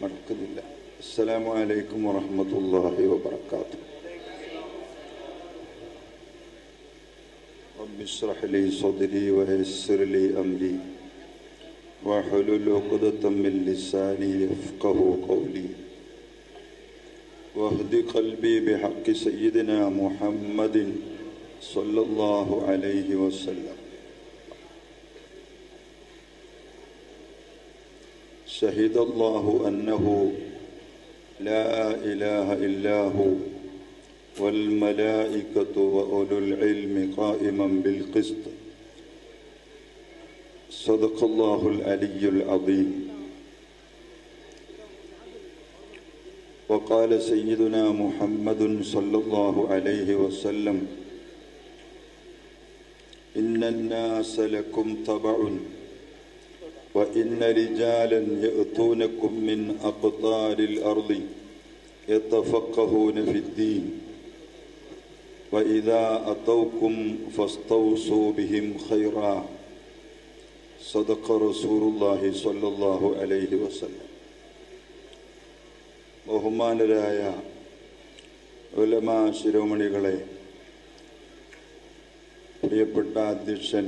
നടക്കുന്നില്ല. അസ്സലാമു അലൈക്കും വറഹ്മത്തുള്ളാഹി വബറകാതുഹു. റബ്ബി ഇശ്റഹ് ലി സദ്രി വയസ്സിർ ലി അംരി വഹ്ലുൽ ഉഖ്ദതം മിൻ ലിസാനി യഫ്ഖഹു ഖൗലി വഹ്ദി ഖൽബി ബിഹഖ് സയ്യിദിനാ മുഹമ്മദിൻ സ്വല്ലല്ലാഹു അലൈഹി വസല്ലം. شهد الله أنه لا إله إلا هو والملائكة وأولو العلم قائما بالقسط. صدق الله العلي العظيم. وقال سيدنا محمد صلى الله عليه وسلم إن الناس لكم تبع وإن رجالا يأتونكم من أقطار الأرض يتفقهون في الدين وإذا أتوكم فاستوصوا بهم خيرا. صدق رسول الله صلى الله عليه وسلم. ബഹുമാനരായ ഉലമാ ശിരോമണികളെ, പ്രിയപ്പെട്ട അധ്യക്ഷൻ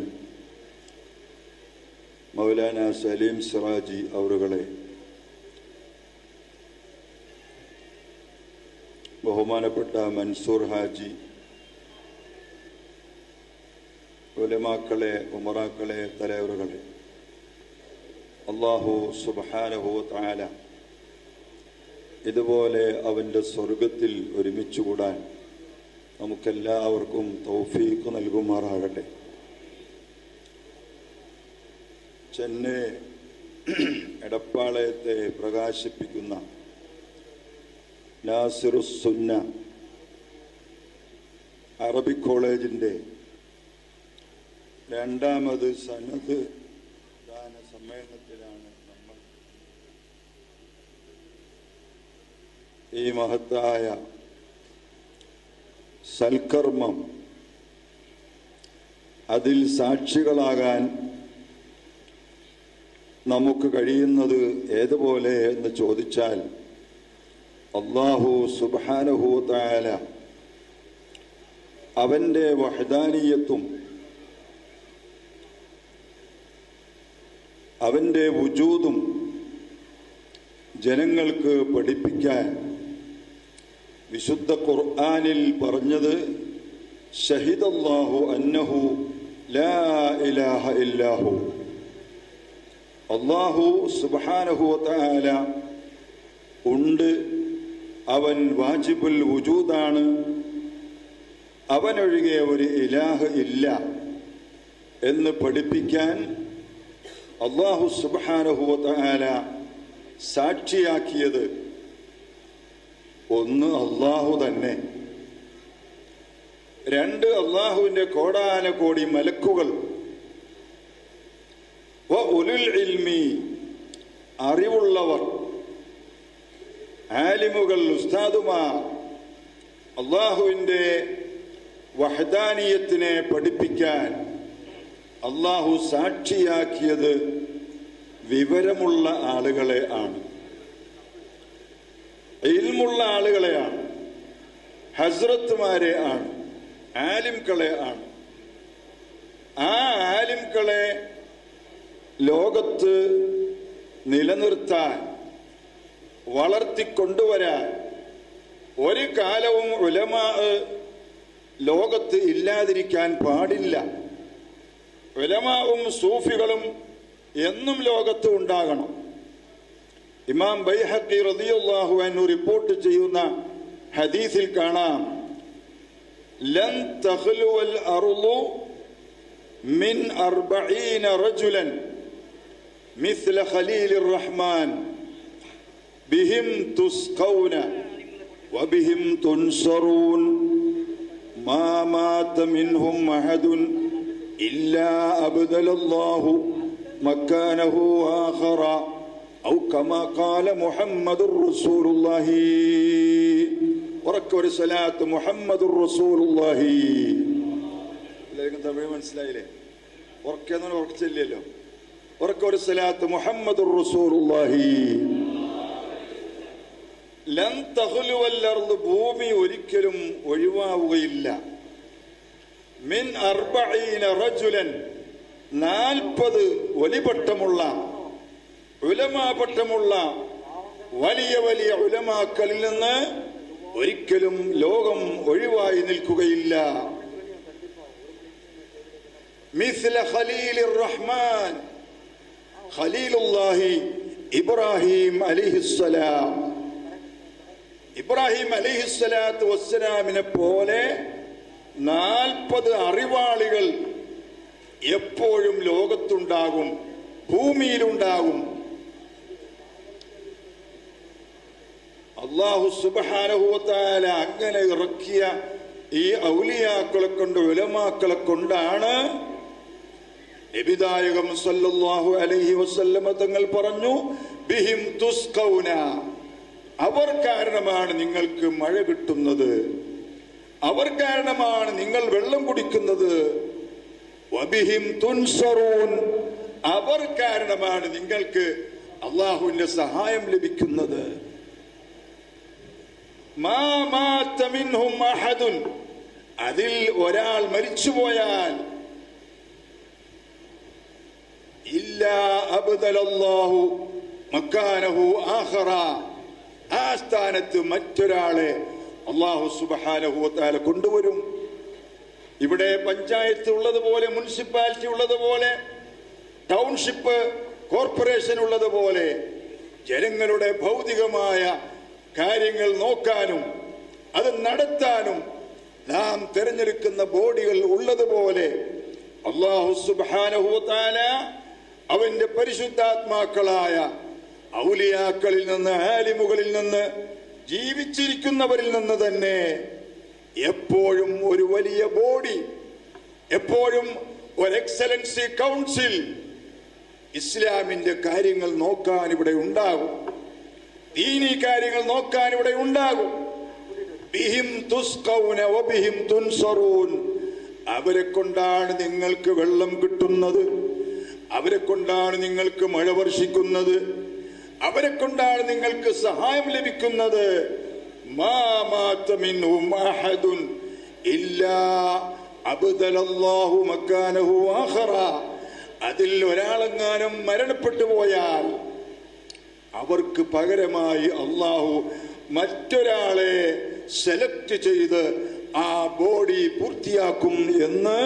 മൗലാന സലീം സിറാജി അവറുകളെ, ബഹുമാനപ്പെട്ട മൻസൂർ ഹാജി, ഉലമാക്കളെ, ഉമറാക്കളെ, തലവറുകളെ, അല്ലാഹു സുബ്ഹാനഹു വ തആല ഇതുപോലെ അവൻ്റെ സ്വർഗത്തിൽ ഒരുമിച്ചുകൂടാൻ നമുക്കെല്ലാവർക്കും തൗഫീഖ് നൽകുമാറാകട്ടെ. ചെന്നൈ എടപ്പാളയത്തെ പ്രകാശിപ്പിക്കുന്ന നാസിറുസ് സുന്ന അറബിക് കോളേജിൻ്റെ രണ്ടാമത് സനദ് ദാന സമ്മേളനത്തിലാണ് നമ്മൾ. ഈ മഹത്തായ സൽക്കർമ്മം അതിൽ സാക്ഷികളാകാൻ നമുക്ക് കഴിയുന്നത് ഏതുപോലെ എന്ന് ചോദിച്ചാൽ, അല്ലാഹു സുബ്ഹാനഹു വ തആല അവൻ്റെ വഹ്ദാനിയത്തും അവൻ്റെ വുജൂദും ജനങ്ങൾക്ക് പഠിപ്പിക്കാൻ വിശുദ്ധ ഖുർആനിൽ പറഞ്ഞത്, ഷഹിദല്ലാഹു അന്നഹു ലാ ഇലാഹ ഇല്ലാഹു. അല്ലാഹു സുബ്ഹാനഹു വ തആല ഉണ്ട്, അവൻ വാജിബുൽ വുജൂദാണ്, അവനൊഴികെ ഒരു ഇലാഹ് ഇല്ല എന്ന് പഠിപ്പിക്കാൻ അല്ലാഹു സുബ്ഹാനഹു വ തആല സാക്ഷിയാക്കിയത് ഒന്ന് അല്ലാഹു തന്നെ, രണ്ട് അല്ലാഹുവിൻ്റെ കോടാനകോടി മലക്കുകൾ, ഉലുൽ ഇൽമി അറിവുള്ളവർ, ആലിമുകൾ, ഉസ്താദുമാർ. അല്ലാഹുവിൻ്റെ വഹ്ദാനിയത്തിനെ പഠിപ്പിക്കാൻ അല്ലാഹു സാക്ഷിയാക്കിയത് വിവരമുള്ള ആളുകളെ ആണ്, ഇൽമുള്ള ആളുകളെയാണ്, ഹസ്രത്തുമാരെ ആണ്, ആലിംകളെ ആണ്. ആ ആലിംകളെ ലോകത്ത് നിലനിർത്താൻ, വളർത്തിക്കൊണ്ടുവരാൻ ഒരു കാലവും ഉലമാ ലോകത്ത് ഇല്ലാതിരിക്കാൻ പാടില്ല. ഉലമാവും സൂഫികളും എന്നും ലോകത്ത് ഉണ്ടാകണം. ഇമാം ബൈഹഖി റളിയല്ലാഹു അൻഹു റിപ്പോർട്ട് ചെയ്യുന്ന ഹദീസിൽ കാണാം, ലൻ തഖ്ലുവൽ അർളു മിൻ 40 റജുലൻ മിസ്ല ഖലീലിർ റഹ്മാൻ ബിഹിം തുസ്ഖൗന വബിഹിം തുൻസറൂൻ മാ മാത മിൻഹും അഹദുൻ ഇല്ലാ അബ്ദലല്ലാഹു മക്കാനഹു ആഖറ ഔ കമാ ഖാല മുഹമ്മദുർ റസൂലുള്ളാഹി. ഉറക്കൊരു സ്വലാത്ത് മുഹമ്മദുർ റസൂലുള്ളാഹി. എല്ലാവർക്കും തമിഴ് മനസ്സിലായില്ലേ? ഉറക്കെന്ന് ഉറച്ചില്ലല്ലോ. ഉറക്കൊരു സ്വലാത്ത് മുഹമ്മദുർ റസൂലുള്ളാഹി. ലൻ തഖ്ലുവൽ അർദ്, ഭൂമി ഒരിക്കലും ഒഴിവാവുകയില്ല. മിൻ 40 റജുലൻ, 40 വലിപട്ടമുള്ള ഉലമാപട്ടമുള്ള വലിയ വലിയ ഉലമാക്കളിൽ നിന്ന് ഒരിക്കലും ലോകം ഒഴിവായി നിൽക്കുകയില്ല. മിസ്ല ഖലീലിർ റഹ്മാൻ, ഖലീലുല്ലാഹി ഇബ്രാഹിം അലൈഹിസ്സലാം. ഇബ്രാഹിം അലൈഹിസ്സലാത്തു വസ്സലാമിനെ പോലെ 40 അറിവാളികൾ എപ്പോഴും ലോകത്തുണ്ടാകും, ഭൂമിയിലുണ്ടാകും. അല്ലാഹു സുബ്ഹാനഹു വ തആല അങ്ങനെ ഇറക്കിയ ഈ ഔലിയാക്കളെ കൊണ്ട്, ഉലമാക്കളെ കൊണ്ടാണ് നബിദായകം സല്ലല്ലാഹു അലൈഹി വസല്ലമ തങ്ങൾ പറഞ്ഞു, ബിഹിം തുസ്ഖൗന, അവർ കാരണമാണ് നിങ്ങൾക്ക് മഴ കിട്ടുന്നത്, അവർ കാരണമാണ് നിങ്ങൾ വെള്ളം കുടിക്കുന്നത്. വബിഹിം തുൻസറൂൻ, അവർ കാരണമാണ് നിങ്ങൾക്ക് അല്ലാഹുവിന്റെ സഹായം ലഭിക്കുന്നത്. മാ മാത മിൻഹും അഹദുൻ, അതിൽ ഒരാൾ മരിച്ചുപോയാൽ ഇല്ലാ അബ്ദലല്ലാഹു മക്കാനഹു ആഖറ, ആ സ്ഥാനത്ത് മറ്റൊരാളെ അല്ലാഹു സുബ്ഹാനഹു വ തആല കൊണ്ടുവരും. ഇവിടെ പഞ്ചായത്ത് ഉള്ളതുപോലെ, മുനിസിപ്പാലിറ്റി ഉള്ളതുപോലെ, ടൗൺഷിപ്പ് കോർപ്പറേഷൻ ഉള്ളതുപോലെ ജനങ്ങളുടെ ഭൗതികമായ കാര്യങ്ങൾ നോക്കാനും അത് നടത്താനും നാം തിരഞ്ഞെടുക്കുന്ന ബോഡികൾ ഉള്ളതുപോലെ അല്ലാഹു സുബ്ഹാനഹു വ തആല അവന്റെ പരിശുദ്ധാത്മാക്കളായ ഔലിയാക്കളിൽ നിന്ന്, ആലിമുകളിൽ നിന്ന്, ജീവിച്ചിരിക്കുന്നവരിൽ നിന്ന് തന്നെ എപ്പോഴും ഒരു വലിയ ബോഡി, എപ്പോഴും ഒരു എക്സലൻസി കൗൺസിൽ ഇസ്ലാമിന്റെ കാര്യങ്ങൾ നോക്കാൻ ഇവിടെ ഉണ്ടാകും, ദീനി കാര്യങ്ങൾ നോക്കാൻ ഇവിടെ ഉണ്ടാകും. ബിഹിം തുസ്ഖൗന വബിഹിം തുൻസറൂൻ, അവരെ കൊണ്ടാണ് നിങ്ങൾക്ക് വെള്ളം കിട്ടുന്നത്, അവരെ കൊണ്ടാണ് നിങ്ങൾക്ക് മഴ വർഷിക്കുന്നത്, അവരെ കൊണ്ടാണ് നിങ്ങൾക്ക് സഹായം ലഭിക്കുന്നത്. മാ മാത മിൻഹും അഹദുൻ ഇല്ലാ അബ്ദലല്ലാഹു മക്കാനഹു ആഖറ, അതിൽ ഒരാളെങ്ങാനും മരണപ്പെട്ടു പോയാൽ അവർക്ക് പകരമായി അല്ലാഹു മറ്റൊരാളെ സെലക്ട് ചെയ്ത് ആ ബോഡി പൂർത്തിയാക്കും എന്ന്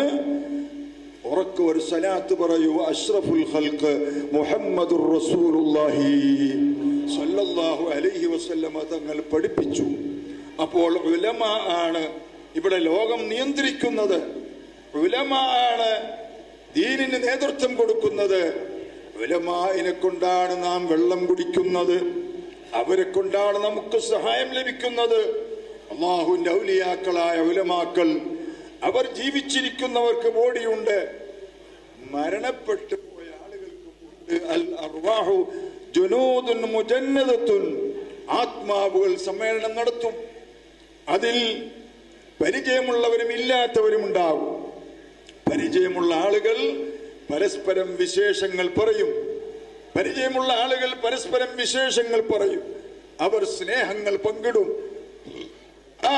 ഉറക്കെ ഒരു സലാത്ത് പറയൂ. അഷ്റഫുൽ ഖൽഖ് മുഹമ്മദുർ റസൂലുള്ളാഹി സല്ലല്ലാഹു അലൈഹി വസല്ലമ തങ്ങൾ പഠിപ്പിച്ചു. അപ്പോൾ ഉലമ ആണ് ഇവിടെ ലോകം നിയന്ത്രിക്കുന്നത്, ഉലമ ആണ് ദീനിന് നേതൃത്വം കൊടുക്കുന്നത്. ഉലമാഇനെ കൊണ്ടാണ് നാം വെള്ളം കുടിക്കുന്നത്, അവരെ കൊണ്ടാണ് നമുക്ക് സഹായം ലഭിക്കുന്നത്. അല്ലാഹുവിന്റെ ഔലിയാക്കളായ ഉലമാക്കൾ, അവർ ജീവിച്ചിരിക്കുന്നവർക്ക് ബോഡിയുണ്ട്, മരണപ്പെട്ടു പോയ ആളുകൾക്ക് അൽ അർവാഹു ജുനൂദുൻ മുജന്നദത്തുൻ, ആത്മാവുകൾ സമ്മേളനം നടത്തും. അതിൽ പരിചയമുള്ളവരും ഇല്ലാത്തവരും ഉണ്ടാകും. പരിചയമുള്ള ആളുകൾ പരസ്പരം വിശേഷങ്ങൾ പറയും, പരിചയമുള്ള ആളുകൾ പരസ്പരം വിശേഷങ്ങൾ പറയും, അവർ സ്നേഹങ്ങൾ പങ്കിടും. ആ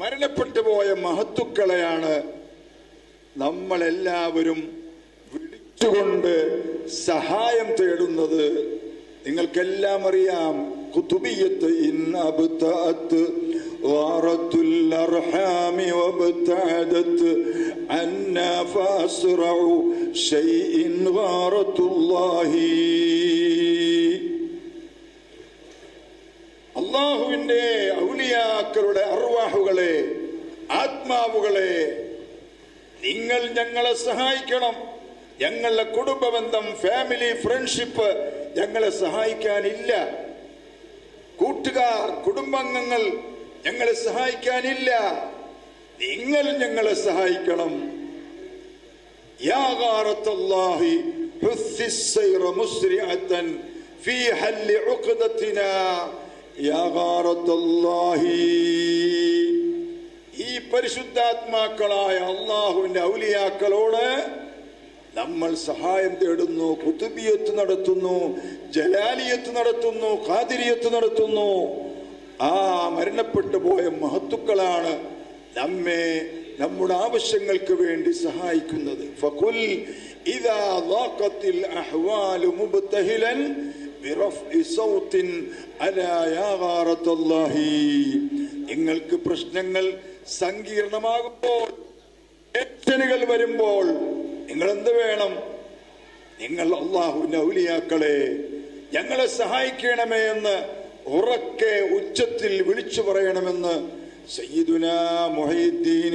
മരണപ്പെട്ടു പോയ മഹത്തുക്കളെയാണ് നമ്മളെല്ലാവരും വിളിച്ചുകൊണ്ട് സഹായം തേടുന്നത്. നിങ്ങൾക്കെല്ലാം അറിയാം, ഖുതുബിയ്യത്ത് ഇൻ അബ്തഅത് വാറത്തുൽ അർഹാമി വബ്തഅദത് അന്നാ ഫഅസ്റഉ ശൈഇൻ ഗാറത്തുല്ലാഹി. അല്ലാഹുവിന്റെ ഔലിയാക്കളുടെ അർവാഹുകളെ, ആത്മാവുകളെ, നിങ്ങൾ ഞങ്ങളെ സഹായിക്കണം. ഞങ്ങളുടെ കുടുംബ ബന്ധം, ഫാമിലി, ഫ്രണ്ട്ഷിപ്പ് ഞങ്ങളെ സഹായിക്കാനില്ല. കൂട്ടുകാർ, കുടുംബാംഗങ്ങൾ ഞങ്ങളെ സഹായിക്കാനില്ല. നിങ്ങൾ ഞങ്ങളെ സഹായിക്കണം. യാ ഗാറത്തുല്ലാഹി ഹുസ്സിസ് സൈറ മുസ്രിഅതൻ ഫീ ഹല്ലി ഉഖദതിനാ യാ ഗാറത്തുല്ലാഹി. ഈ പരിശുദ്ധാത്മാക്കളായ അല്ലാഹുവിന്റെ ഔലിയാക്കളോട് നമ്മൾ സഹായം തേടുന്നു, ഖുതുബിയത്ത് നടത്തുന്നു, ജലാലിയത്ത് നടത്തുന്നു, ഖാദിരിയത്ത് നടത്തുന്നു. ആ മരണപ്പെട്ടു പോയ മഹത്തുക്കളാണ് നമ്മെ നമ്മുടെ ആവശ്യങ്ങൾക്ക് വേണ്ടി സഹായിക്കുന്നത്. ഫഖുൽ ഇദാ ളാഖത്തിൽ അഹ്വാലു മുബ്തഹിലൻ ബിറഫ്ഇ സൗത്തിൻ അലാ യാ ഗാറത്തല്ലാഹി. നിങ്ങൾക്ക് പ്രശ്നങ്ങൾ സങ്കീർണമാകുമ്പോൾ, ടെൻഷനുകൾ വരുമ്പോൾ നിങ്ങൾ എന്ത് വേണം? നിങ്ങൾ അല്ലാഹുവിന്റെ ഔലിയാക്കളെ, ഞങ്ങളെ സഹായിക്കണമേ എന്ന് ഉറക്കെ ഉച്ചത്തിൽ വിളിച്ചു പറയണമെന്ന് സയ്യിദുനാ മുഹയ്യിദ്ദീൻ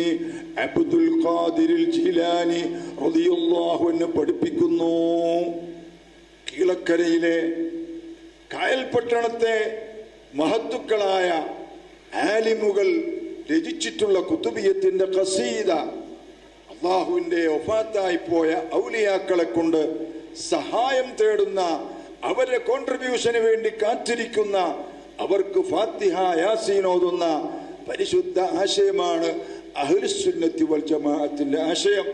അബ്ദുൽ ഖാദിർ ജീലാനി റളിയല്ലാഹു അൻഹു പഠിപ്പിക്കുന്നു. കീഴക്കരയിലെ കായൽപട്ടണത്തെ മഹത്തുക്കളായ ആലിമുകൾ രചിച്ചിട്ടുള്ള കുതുബിയത്തിന്റെ ഖസീദ, അല്ലാഹുവിന്റെ വഫാത്തായി പോയ ഔലിയാക്കളെ കൊണ്ട് സഹായം തേടുന്ന, അവരുടെ കോൺട്രിബ്യൂഷന് വേണ്ടി കാത്തിരിക്കുന്ന, അവർക്ക് ഫാത്തിഹ യാസീൻ ഓതുന്ന പരിശുദ്ധ ആശയമാണ് അഹ്ലുസുന്നത്തി വൽ ജമാഅത്തിന്റെ ആശയം.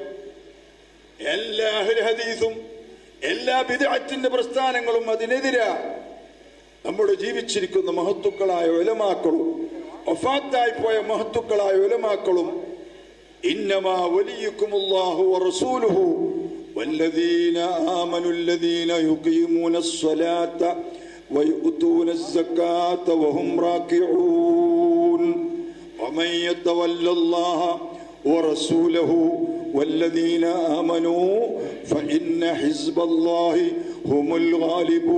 എല്ലാ അഹ്ലു ഹദീസും എല്ലാ ബിദ്അത്തിന്റെ പ്രസ്ഥാനങ്ങളും അതിനെതിരാ. നമ്മുടെ ജീവിച്ചിരിക്കുന്ന മഹത്തുക്കളായ ഉലമാക്കളും വഫാത്തായി പോയ മഹത്തുക്കളായ ഉലമാക്കളും ഇന്നമാ വലിയുക്കുമുല്ലാഹു വറസൂലുഹു വല്ലദീന ആമനുല്ലദീന യുഖീമൂനസ്സലാത്ത വയുഅ്തൂനസ്സകാത്ത വഹും റാക്കിഊൻ വമൻ യതവല്ലല്ലാഹ വറസൂലഹു വല്ലദീന ആമനൂ ഫഇന്ന ഹിസ്ബല്ലാഹി ഹുമുൽ ഗാലിബൂൻ.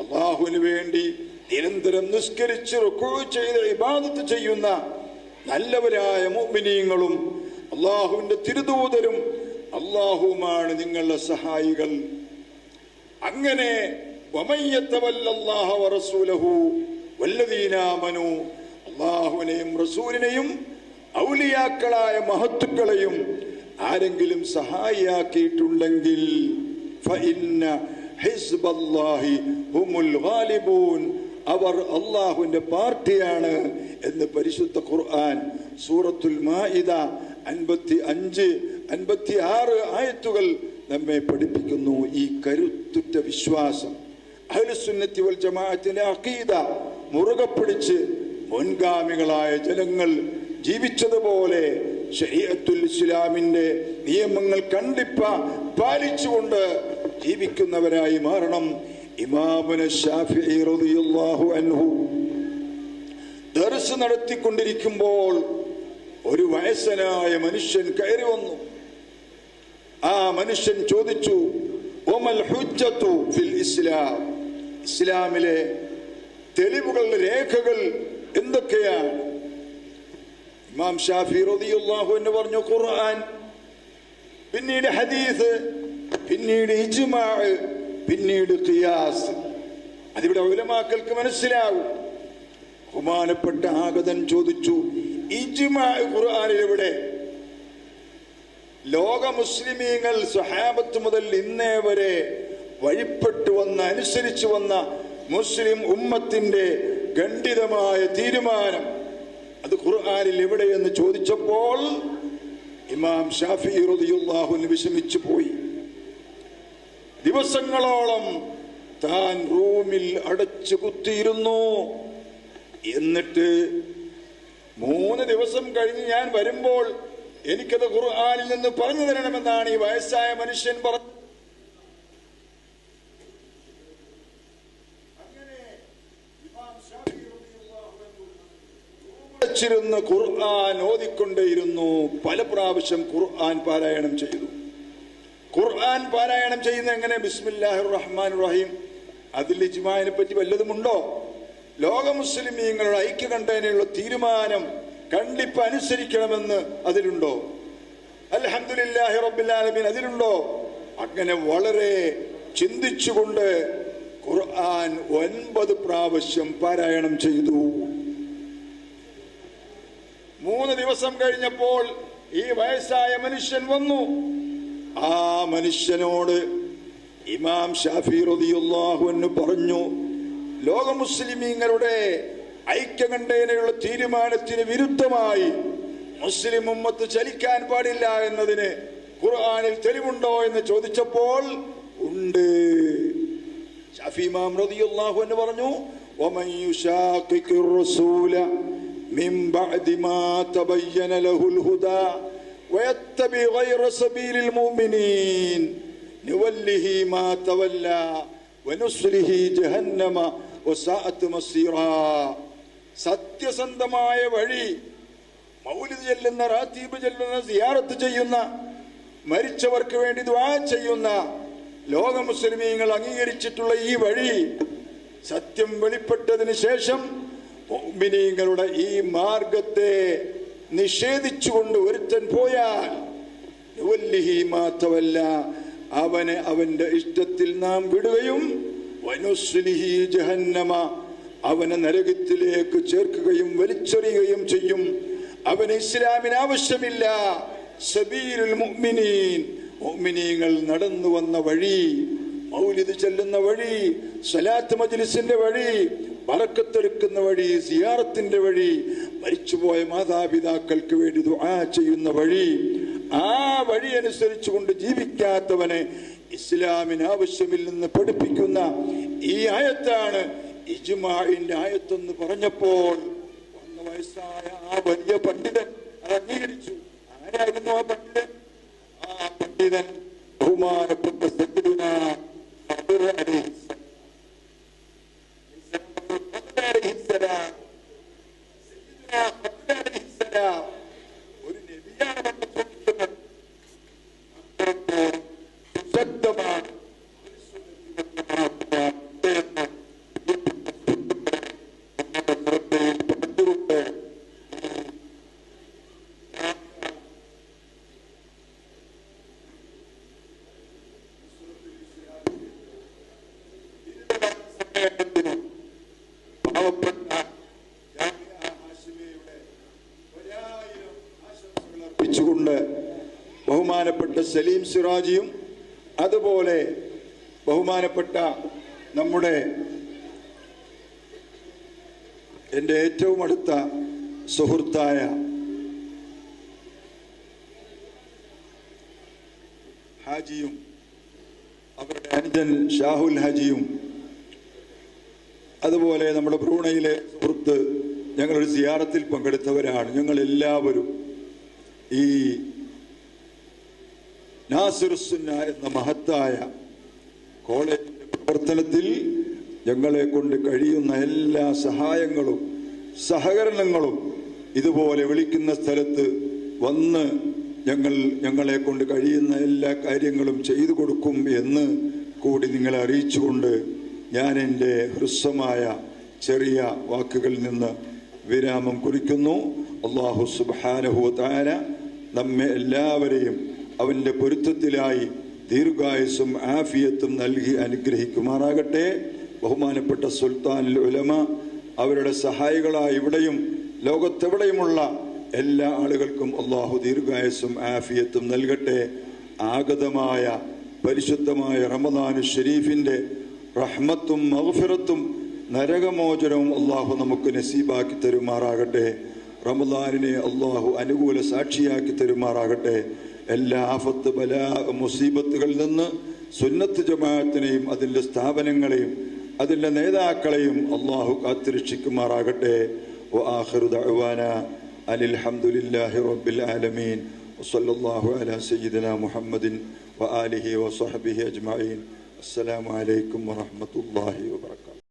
അല്ലാഹുവിന് വേണ്ടി നിരന്തരം നിസ്കരിച്ച് റുക്കൂ ചെയ്ത് ഇബാദത്ത് ചെയ്യുന്ന നല്ലവരായ മുഅ്മിനീങ്ങളും അല്ലാഹുവിന്റെ തിരുദൂതരും അല്ലാഹുവുമാണ് നിങ്ങളുടെ സഹായികൾ. അങ്ങനെ വമൻ യതവല്ലല്ലാഹ വറസൂലഹു വല്ലദീന ആമനൂ, അല്ലാഹുവിനെയും റസൂലിനെയും ഔലിയാക്കളായ മഹത്തുക്കളെയും ആരെങ്കിലും സഹായിയാക്കിയിട്ടുണ്ടെങ്കിൽ ഫഇന്ന ഹിസ്ബല്ലാഹി ഹുമുൽ ഗാലിബൂൻ, അവർ അല്ലാഹുവിന്റെ പാർട്ടിയാണ് എന്ന് പരിശുദ്ധ ഖുർആൻ സൂറത്തുൽ മാഇദ 55-56 ആയത്തുകൾ നമ്മെ പഠിപ്പിക്കുന്നു. ഈ കരുത്തുറ്റ വിശ്വാസം അഹ്ലുസുന്നത്തി വൽ ജമാഅത്തിന്റെ അഖീദ മുറുകെ പിടിച്ച് മുൻഗാമികളായ ജനങ്ങൾ ജീവിച്ചതുപോലെ ശരീഅത്തുൽ ഇസ്ലാമിന്റെ നിയമങ്ങൾ പാലിച്ചുകൊണ്ട് ജീവിക്കുന്നവരായി മാറണം. ഇമാമുന ശാഫിഈ റളിയല്ലാഹു അൻഹു ദർസ് നടത്തിക്കൊണ്ടിരിക്കുമ്പോൾ ഒരു വയസ്സനായ മനുഷ്യൻ കയറി വന്നു. ആ മനുഷ്യൻ ചോദിച്ചു, വമൽ ഹുജ്ജത്തു ഫിൽ ഇസ്ലാം, ഇസ്ലാമിലെ തെളിവുകൾ, രേഖകൾ എന്തൊക്കെയാണ്? ഇമാം ഷാഫി റളിയല്ലാഹു അൻഹു പറഞ്ഞു, ഖുർആൻ, പിന്നീട് ഹദീസ്, പിന്നീട് ഇജ്മാ, പിന്നീട് ഖിയാസ്. അതിവിടെ ഉലമാക്കൾക്ക് മനസ്സിലാവും. ബഹുമാനപ്പെട്ട ആഗതൻ ചോദിച്ചു, ഇജ്മാ ഖുർആനിൽ എവിടെ? ലോക മുസ്ലിമീങ്ങൾ സ്വഹാബത്ത് മുതൽ ഇന്നേ വരെ വഴിപ്പെട്ടു വന്ന, അനുസരിച്ചു വന്ന മുസ്ലിം ഉമ്മത്തിന്റെ ഖണ്ഡിതമായ തീരുമാനം അത് ഖുർആനിൽ എവിടെയെന്ന് ചോദിച്ചപ്പോൾ ഇമാം ഷാഫിഈ റളിയല്ലാഹു അൻഹു വിഷമിച്ചു പോയി. ദിവസങ്ങളോളം താൻ റൂമിൽ അടച്ചു കുത്തിയിരുന്നു. എന്നിട്ട് 3 ദിവസം കഴിഞ്ഞ് ഞാൻ വരുമ്പോൾ എനിക്കത് ഖുർആനിൽ നിന്ന് പറഞ്ഞു തരണമെന്നാണ് ഈ വയസ്സായ മനുഷ്യൻ പറഞ്ഞത്. ിരുന്ന് ഖുർആൻ ഓതിക്കൊണ്ടേയിരുന്നു. പല പ്രാവശ്യം ഖുർആൻ പാരായണം ചെയ്തു. ഖുർആൻ പാരായണം ചെയ്യുന്ന എങ്ങനെ? ബിസ്മില്ലാഹിർ റഹ്മാനിർ റഹീം. അതിൽ ഇജ്മാഇനെ പറ്റി വല്ലതുമുണ്ടോ? ലോക മുസ്ലിമീങ്ങളുടെ ഐക്യകണ്ഠേനയുള്ള തീരുമാനം കണ്ടിപ്പ് അനുസരിക്കണമെന്ന് അതിലുണ്ടോ? അൽഹംദുലില്ലാഹി റബ്ബിൽ ആലമീൻ അതിലുണ്ടോ? അങ്ങനെ വളരെ ചിന്തിച്ചുകൊണ്ട് ഖുർആൻ 9 പ്രാവശ്യം പാരായണം ചെയ്തു. 3 ദിവസം കഴിഞ്ഞപ്പോൾ ഈ വയസ്സായ മനുഷ്യൻ വന്നു. ആ മനുഷ്യനോട് ഇമാം ഷാഫി റളിയല്ലാഹു അൻഹു പറഞ്ഞു, ലോക മുസ്ലിമീങ്ങളുടെ ഐക്യകണ്ഠേനയുള്ള തീരുമാനത്തിന് വിരുദ്ധമായി മുസ്ലിം ഉമ്മത്ത് ചലിക്കാൻ പാടില്ല എന്നതിന് ഖുർആനിൽ തെളിവുണ്ടോ എന്ന് ചോദിച്ചപ്പോൾ ഉണ്ട്. ശാഫി ഇമാം റളിയല്ലാഹു അൻഹു പറഞ്ഞു, വമൻ യുശാഖിഖിർ റസൂല മിൻ ബഅദി മാ തബയ്യന ലഹുൽ ഹുദാ വയത്തബി ഗൈറ സബീലിൽ മുഅ്മിനീൻ നുവല്ലിഹി മാ തവല്ലാ വനുസ്ലിഹി ജഹന്നമ വസഅത് മസീറാ. സത്യസന്ധമായ വഴി, മൗലിദ് ചെല്ലുന്ന, റാത്തീബ് ചെല്ലുന്ന, സിയാറത്ത് ചെയ്യുന്ന, മരിച്ചവർക്ക് വേണ്ടി ദുആ ചെയ്യുന്ന ലോക മുസ്ലിമീങ്ങൾ അംഗീകരിച്ചിട്ടുള്ള ഈ വഴി, സത്യം വെളിപ്പെട്ടതിന് ശേഷം മുഅ്മിനീങ്ങളുടെ ഈ മാർഗത്തെ നിഷേധിച്ചുകൊണ്ട് ഒരുത്തൻ പോയാൽ നുവല്ലിഹി മാ തവല്ലാ, അവനെ അവന്റെ ഇഷ്ടത്തിൽ നാം വിടുകയും വനുസ്ലിഹി ജഹന്നമ, അവനെ നരകത്തിലേക്ക് ചേർക്കുകയും വലിച്ചെറിയുകയും ചെയ്യും. അവന് ഇസ്ലാമിന് ആവശ്യമില്ല. സബീലുൽ മുഅ്മിനീൻ, മുഅ്മിനീങ്ങൾ നടന്നു വന്ന വഴി, മൗലിദ് ചെല്ലുന്ന വഴി, സ്വലാത്ത് മജ്ലിസിന്റെ വഴി, ബറക്കത്തെടുക്കുന്ന വഴി, സിയാറത്തിന്റെ വഴി, മരിച്ചുപോയ മാതാപിതാക്കൾക്ക് വേണ്ടി ദുആ ചെയ്യുന്ന വഴി, ആ വഴി അനുസരിച്ചുകൊണ്ട് ജീവിക്കാത്തവന് ഇസ്ലാമിന് ആവശ്യമില്ലെന്ന് പഠിപ്പിക്കുന്ന ഈ ആയത്താണ് ഇജ്മാഇന്റെ ആയത്തെന്ന് പറഞ്ഞപ്പോൾ 1 വയസ്സായ ആ വലിയ പണ്ഡിതൻ അത് അംഗീകരിച്ചു. ആരായിരുന്നു ആ പണ്ഡിതൻ? ആ പണ്ഡിതൻ ബഹുമാനപ്പെട്ട സയ്യിദുനാ ഖദർ അലൈഹിസ്സലാം. ഒരു നബിയാണ് ചോദിക്കുന്നത്. ശക്തമാണ് ബഹുമാനപ്പെട്ട സലീം സിറാജിയും അതുപോലെ ബഹുമാനപ്പെട്ട നമ്മുടെ എൻ്റെ ഏറ്റവും അടുത്ത സുഹൃത്തായ ഹാജിയും അവരുടെ അനുജൻ ഷാഹുൽ ഹാജിയും അതുപോലെ നമ്മുടെ ബ്രൂണയിലെ സുഹൃത്ത് ഞങ്ങളൊരു സിയാറത്തിൽ പങ്കെടുത്തവരാണ്. ഞങ്ങൾ എല്ലാവരും ഈ നാസിറുസ്സുന്ന എന്ന മഹത്തായ കോളേജിന്റെ പ്രവർത്തനത്തിൽ ഞങ്ങളെ കൊണ്ട് കഴിയുന്ന എല്ലാ സഹായങ്ങളും സഹകരണങ്ങളും ഇതുപോലെ വിളിക്കുന്ന സ്ഥലത്ത് വന്ന് ഞങ്ങളെ കൊണ്ട് കഴിയുന്ന എല്ലാ കാര്യങ്ങളും ചെയ്തു കൊടുക്കും എന്ന് കൂടി നിങ്ങളെ അറിയിച്ചുകൊണ്ട് ഞാൻ എൻ്റെ ഹ്രസ്വമായ ചെറിയ വാക്കുകളിൽ നിന്ന് വിരാമം കുറിക്കുന്നു. അല്ലാഹു സുബ്ഹാനഹു വ തആല നമ്മെ എല്ലാവരെയും അവൻ്റെ പൊരുത്തത്തിലായി ദീർഘായുസ്സും ആഫിയത്തും നൽകി അനുഗ്രഹിക്കുമാറാകട്ടെ. ബഹുമാനപ്പെട്ട സുൽത്താനുൽ ഉലമ അവരുടെ സഹായികളായി ഇവിടെയും ലോകത്തെവിടെയുമുള്ള എല്ലാ ആളുകൾക്കും അള്ളാഹു ദീർഘായുസ്സും ആഫിയത്തും നൽകട്ടെ. ആഗതമായ പരിശുദ്ധമായ റമദാനു ഷരീഫിൻ്റെ റഹ്മത്തും മഗ്ഫിറത്തും നരകമോചനവും അള്ളാഹു നമുക്ക് നസീബാക്കി തരുമാറാകട്ടെ. റമദാനിനെ അള്ളാഹു അനുകൂല സാക്ഷിയാക്കി തരുമാറാകട്ടെ. എല്ലാ ആഫത്ത് ബലാ മുസീബത്തുകളിൽ നിന്ന് സുന്നത്ത് ജമാഅത്തിനെയും അതിൻ്റെ സ്ഥാപനങ്ങളെയും അതിൻ്റെ നേതാക്കളെയും അള്ളാഹു കാത്തുരക്ഷിക്കുമാറാകട്ടെ. വആഖിറു ദഅ്വാനാ അനിൽ ഹംദുലില്ലാഹി റബ്ബിൽ ആലമീൻ വസല്ലല്ലാഹു അലാ സയ്യിദിനാ മുഹമ്മദിൻ വആലിഹി വസഹ്ബിഹി അജ്മഈൻ. അസ്സലാമു അലൈക്കും വറഹ്മത്തുള്ളാഹി വബറകാതുഹു.